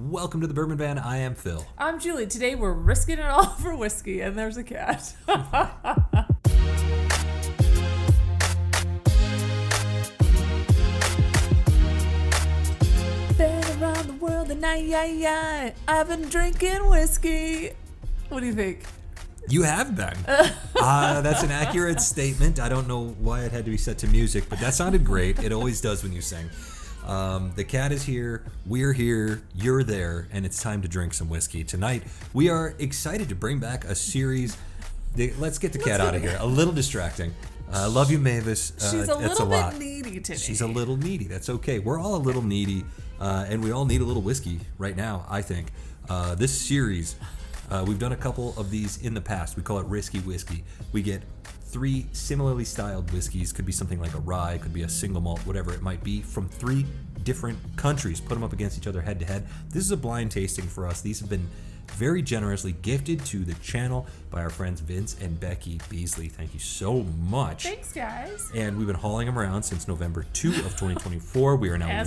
Welcome to the Bourbon Van. I am Phil. I'm Julie. Today we're risking it all for whiskey, and there's a cat. Been around the world and I've been drinking whiskey. What do you think? You have been. That's an accurate statement. I don't know why it had to be set to music, but that sounded great. It always does when you sing. The cat is here, we're here, you're there, and it's time to drink some whiskey. Tonight, we are excited to bring back a series. Let's get the cat out of here. A little distracting. Love you, Mavis. She's a little bit needy today. She's a little needy. That's okay. We're all a little needy, and we all need a little whiskey right now, I think. This series, we've done a couple of these in the past. We call it Risky Whiskey. We get 3 similarly styled whiskeys. Could be something like a rye, could be a single malt, whatever it might be, from 3 different countries. Put them up against each other head to head. This is a blind tasting for us. These have been very generously gifted to the channel by our friends Vince and Becky Beasley. Thank you so much. Thanks, guys. And we've been hauling them around since November 2 of 2024. We are now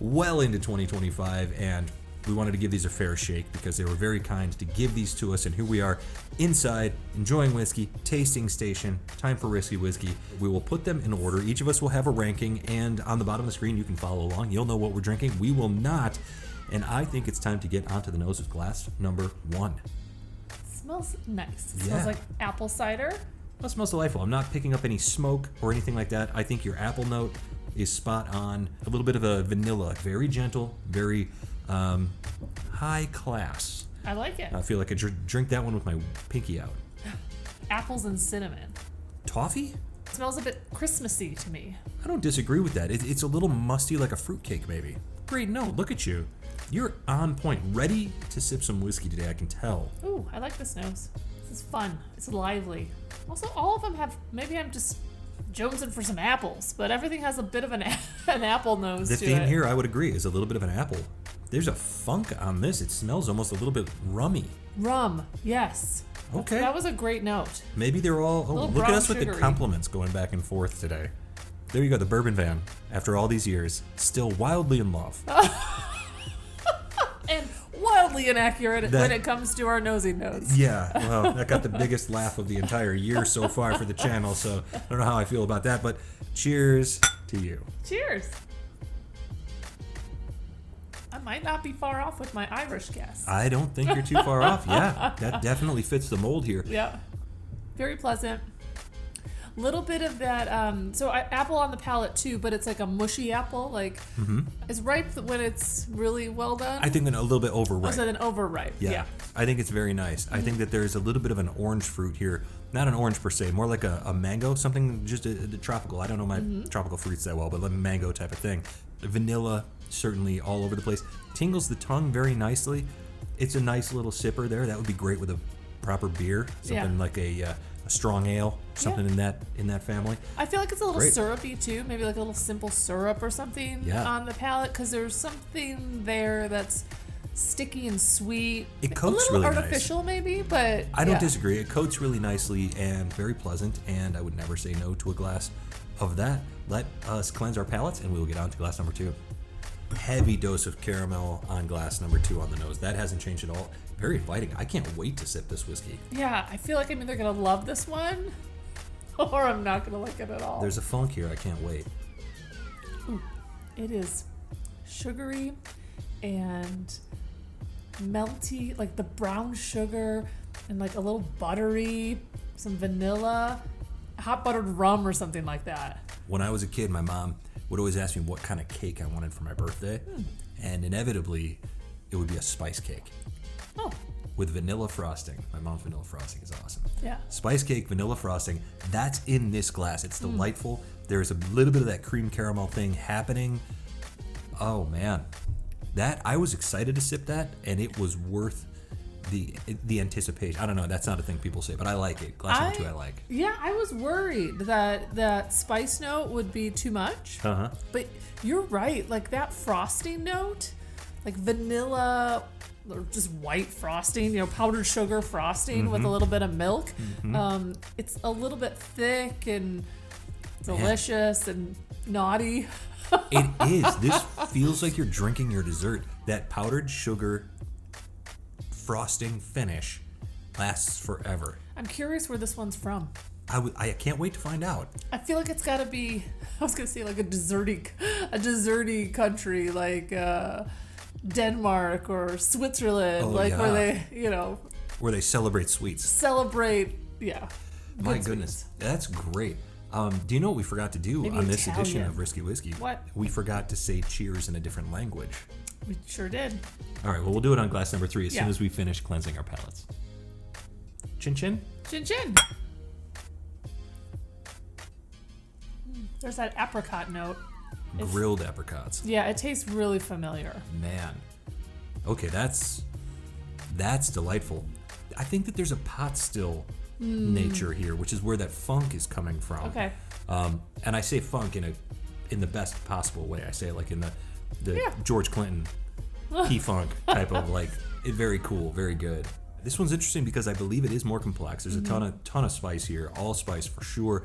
well into 2025, and we wanted to give these a fair shake because they were very kind to give these to us, and here we are inside enjoying whiskey, tasting station, time for Risky Whiskey. We will put them in order. Each of us will have a ranking, and on the bottom of the screen you can follow along. You'll know what we're drinking. We will not. And I think it's time to get onto the nose with glass number 1. Smells nice. It smells like apple cider. That smells delightful. I'm not picking up any smoke or anything like that. I think your apple note is spot on. A little bit of a vanilla, very gentle, very high class. I like it. I feel like I drink that one with my pinky out. Apples and cinnamon. Toffee? It smells a bit Christmassy to me. I don't disagree with that. It's a little musty, like a fruitcake maybe. Great, no, look at you. You're on point, ready to sip some whiskey today, I can tell. Ooh, I like this nose. This is fun. It's lively. Also, all of them have, maybe I'm just jonesing for some apples, but everything has a bit of an apple nose to it. The theme here, I would agree, is a little bit of an apple. There's a funk on this. It smells almost a little bit rummy. Rum, yes. Okay. That was a great note. Maybe they're all... Oh, look at us with the compliments going back and forth today. There you go, the Bourbon Van. After all these years, still wildly in love. And wildly inaccurate when it comes to our nosy nose. Yeah, well, that got the biggest laugh of the entire year so far for the channel, so I don't know how I feel about that, but cheers to you. Cheers. I might not be far off with my Irish guess. I don't think you're too far off. Yeah, that definitely fits the mold here. Yeah, very pleasant. Little bit of that, apple on the palate too, but it's like a mushy apple. Like, it's ripe when it's really well done. I think a little bit overripe. So then overripe. Yeah. I think it's very nice. I think that there's a little bit of an orange fruit here. Not an orange per se, more like a mango, something just a tropical. I don't know my tropical fruits that well, but like a mango type of thing. Vanilla, certainly all over the place. Tingles the tongue very nicely. It's a nice little sipper there. That would be great with a proper beer, something like a strong ale, something in that family. I feel like it's a little syrupy too, maybe like a little simple syrup or something on the palate, because there's something there that's sticky and sweet. It coats a little really artificial maybe, but I don't disagree. It coats really nicely and very pleasant, and I would never say no to a glass of that. Let us cleanse our palates, and we will get on to glass number 2. Heavy dose of caramel on glass number 2 on the nose. That hasn't changed at all. Very inviting. I can't wait to sip this whiskey. Yeah, I feel like I'm either going to love this one or I'm not going to like it at all. There's a funk here. I can't wait. Ooh, it is sugary and melty, like the brown sugar and like a little buttery, some vanilla, hot buttered rum or something like that. When I was a kid, my mom would always ask me what kind of cake I wanted for my birthday, and inevitably it would be a spice cake. Oh. With vanilla frosting. My mom's vanilla frosting is awesome. Yeah. Spice cake, vanilla frosting, that's in this glass. It's delightful. There's a little bit of that cream caramel thing happening. Oh man. I was excited to sip that, and it was worth the anticipation. I don't know, that's not a thing people say, but I like it. Glass number 2 I like. Yeah, I was worried that spice note would be too much. But you're right, like that frosting note, like vanilla or just white frosting, powdered sugar frosting with a little bit of milk. It's a little bit thick and delicious, and naughty. It is. This feels like you're drinking your dessert. That powdered sugar frosting finish lasts forever. I'm curious where this one's from. I can't wait to find out. I feel like it's got to be, I was going to say like a desserty country like Denmark or Switzerland, where they, where they celebrate sweets. Yeah. My goodness, that's great. Do you know what we forgot to do Maybe on this Italian. edition of Risky Whiskey? What? We forgot to say cheers in a different language. We sure did. All right, well, we'll do it on glass number 3 as Yeah. soon as we finish cleansing our palates. Chin chin. Chin chin. There's that apricot note. Grilled apricots. Yeah, it tastes really familiar. Man. Okay, that's delightful. I think that there's a pot still nature here, which is where that funk is coming from. Okay. And I say funk in the best possible way. I say it like in the George Clinton P-funk type of very cool, very good. This one's interesting because I believe it is more complex. There's a ton of spice here, all spice for sure.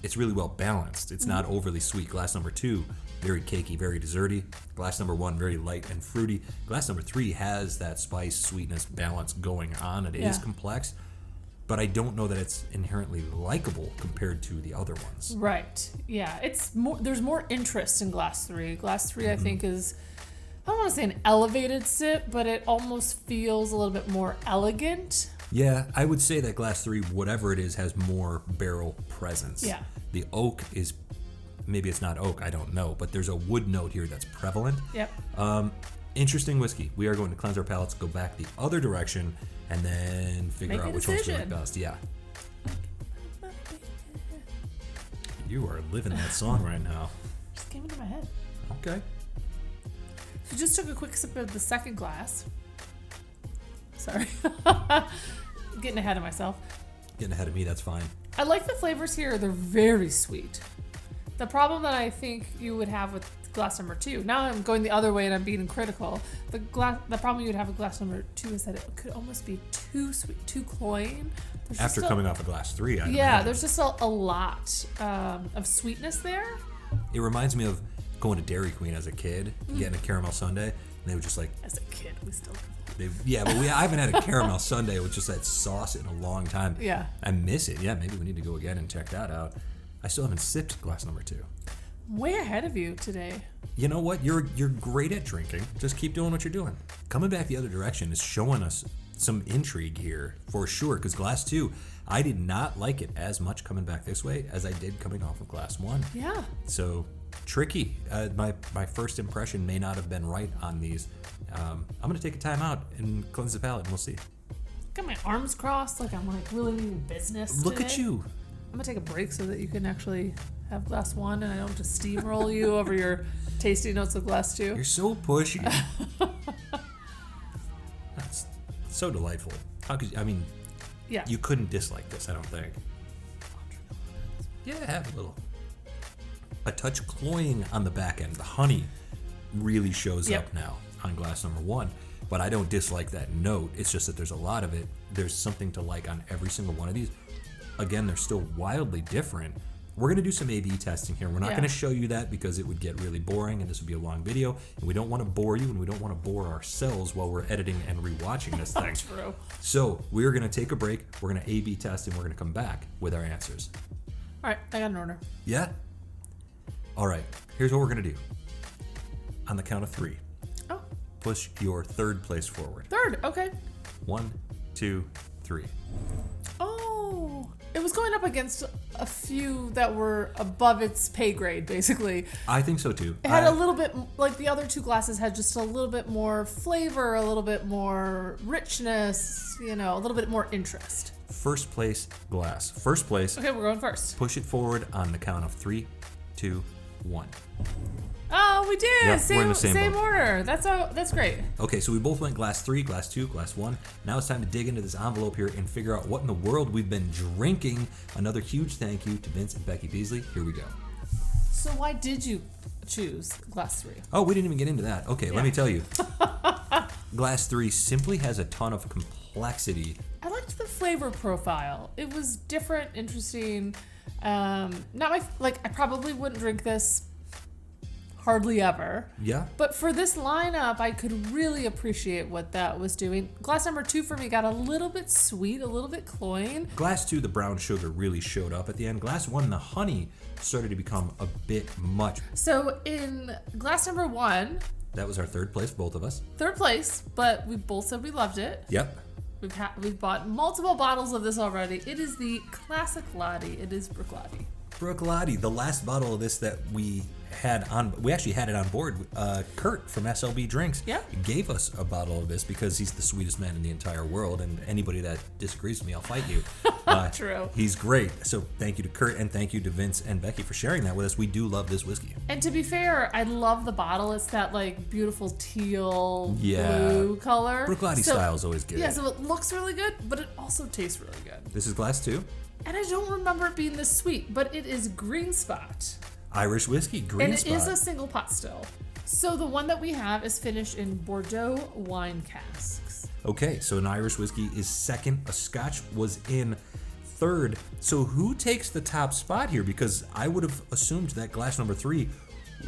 It's really well balanced. It's not overly sweet. Glass number 2, very cakey, very desserty. Glass number 1, very light and fruity. Glass number 3 has that spice, sweetness, balance going on. It is complex, but I don't know that it's inherently likable compared to the other ones. Right. Yeah. It's more. There's more interest in glass 3. Glass 3, I think, is, I don't want to say an elevated sip, but it almost feels a little bit more elegant. Yeah, I would say that glass 3, whatever it is, has more barrel presence. Yeah. The oak is, maybe it's not oak, I don't know, but there's a wood note here that's prevalent. Yep. Interesting whiskey. We are going to cleanse our palates, go back the other direction, and then figure Make a out which one's decision. the best. Yeah. You are living that song right now. Just came into my head. Okay. So just took a quick sip of the second glass. Sorry. Getting ahead of myself. Getting ahead of me, that's fine. I like the flavors here. They're very sweet. The problem that I think you would have with glass number 2, now I'm going the other way and I'm being critical. The problem you would have with glass number 2 is that it could almost be too sweet, too cloying. After coming off of glass 3, I yeah, there's just a lot of sweetness there. It reminds me of going to Dairy Queen as a kid, getting a caramel sundae, and they would just As a kid, we still. I haven't had a caramel sundae with just that sauce in a long time. Yeah. I miss it. Yeah, maybe we need to go again and check that out. I still haven't sipped glass number 2. Way ahead of you today. You know what? You're great at drinking. Just keep doing what you're doing. Coming back the other direction is showing us some intrigue here for sure, because glass 2, I did not like it as much coming back this way as I did coming off of glass 1. Yeah. So tricky. My first impression may not have been right on these. I'm going to take a time out and cleanse the palate, and we'll see. Got my arms crossed like I'm really meaning business Look today. at you. I'm going to take a break so that you can actually have glass 1 and I don't just steamroll you over your tasty notes of glass 2. You're so pushy. That's so delightful. How could you, Yeah. you couldn't dislike this, I don't think. Yeah, have a little. A touch cloying on the back end. The honey really shows up now on glass number 1, but I don't dislike that note. It's just that there's a lot of it. There's something to like on every single one of these. Again, they're still wildly different. We're going to do some A/B testing here. We're not going to show you that because it would get really boring and this would be a long video, and we don't want to bore you and we don't want to bore ourselves while we're editing and rewatching this thing. True. So we're going to take a break. We're going to A/B test and we're going to come back with our answers. All right, I got an order. Yeah? All right, here's what we're going to do. On the count of 3, push your third place forward. Third, okay. 1, 2, 3. Oh, it was going up against a few that were above its pay grade, basically. I think so too. It had a little bit, like the other 2 glasses had just a little bit more flavor, a little bit more richness, a little bit more interest. First place glass. First place. Okay, we're going first. Push it forward on the count of 3, 2, 1. Oh, we did. Yep, we're in the same boat. Order. That's great. Okay, so we both went glass 3, glass 2, glass 1. Now it's time to dig into this envelope here and figure out what in the world we've been drinking. Another huge thank you to Vince and Becky Beasley. Here we go. So why did you choose glass 3? Oh, we didn't even get into that. Okay, let me tell you. Glass 3 simply has a ton of complexity. I liked the flavor profile. It was different, interesting. Not my I probably wouldn't drink this hardly ever. Yeah. But for this lineup, I could really appreciate what that was doing. Glass number 2 for me got a little bit sweet, a little bit cloying. Glass 2, the brown sugar really showed up at the end. Glass 1, the honey started to become a bit much. So in glass number 1, that was our third place, both of us. Third place, but we both said we loved it. Yep. We've bought multiple bottles of this already. It is the classic Laddie. It is Bruichladdich. Bruichladdich, the last bottle of this that we actually had it on board. Kurt from SLB Drinks gave us a bottle of this because he's the sweetest man in the entire world, and anybody that disagrees with me, I'll fight you. True. He's great. So thank you to Kurt and thank you to Vince and Becky for sharing that with us. We do love this whiskey. And to be fair, I love the bottle. It's that beautiful teal blue color. Bruichladdich style is always good. Yeah, so it looks really good, but it also tastes really good. This is glass 2. And I don't remember it being this sweet, but it is Green Spot. Irish whiskey, Green Spot. And it is a single pot still. So the one that we have is finished in Bordeaux wine casks. Okay, so an Irish whiskey is second. A Scotch was in third. So who takes the top spot here? Because I would have assumed that glass number 3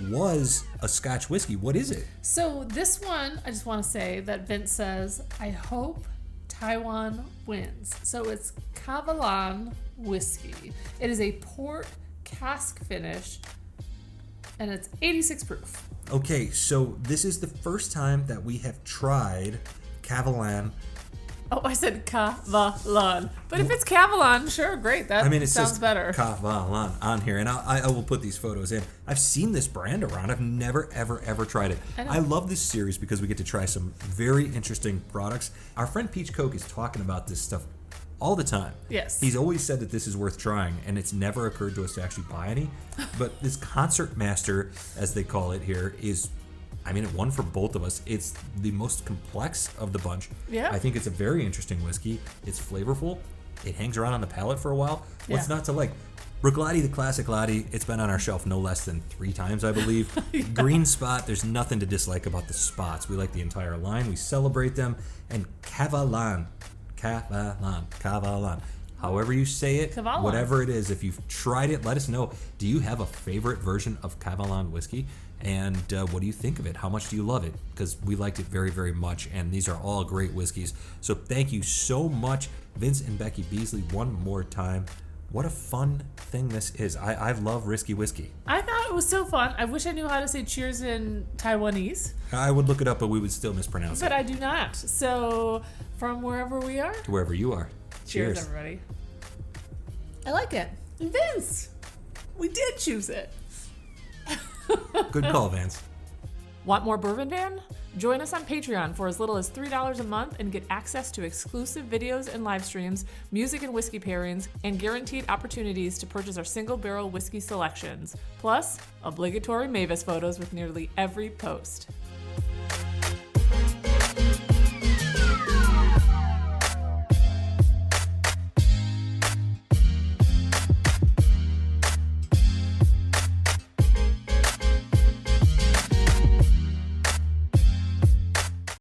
was a Scotch whiskey. What is it? So this one, I just want to say that Vince says, I hope Taiwan wins. So it's Kavalan whiskey. It is a port cask finish, and it's 86 proof. Okay, so this is the first time that we have tried Kavalan. Oh, I said Kavalan. But if it's Kavalan, sure, great. That it sounds says better. Kavalan on here, and I will put these photos in. I've seen this brand around. I've never, ever tried it. I love this series because we get to try some very interesting products. Our friend Peach Coke is talking about this stuff all the time. Yes. He's always said that this is worth trying, and it's never occurred to us to actually buy any. But this Concertmaster, as they call it here, is, it won for both of us. It's the most complex of the bunch. Yeah. I think it's a very interesting whiskey. It's flavorful. It hangs around on the palate for a while. What's not to like? Bruichladdich, the classic Laddie, it's been on our shelf no less than 3 times, I believe. Green Spot, there's nothing to dislike about the spots. We like the entire line. We celebrate them. And Kavalan. However you say it, Kavalan. Whatever it is, if you've tried it, let us know. Do you have a favorite version of Kavalan whiskey? And what do you think of it? How much do you love it? Because we liked it very, very much, and these are all great whiskeys. So thank you so much, Vince and Becky Beasley, one more time. What a fun thing this is. I love risky whiskey. I thought it was so fun. I wish I knew how to say cheers in Taiwanese. I would look it up, but we would still mispronounce it. But I do not. So from wherever we are. To wherever you are. Cheers, everybody. I like it. Vince, we did choose it. Good call, Vance. Want more Bourbon Van? Join us on Patreon for as little as $3 a month and get access to exclusive videos and live streams, music and whiskey pairings, and guaranteed opportunities to purchase our single barrel whiskey selections, plus obligatory Mavis photos with nearly every post.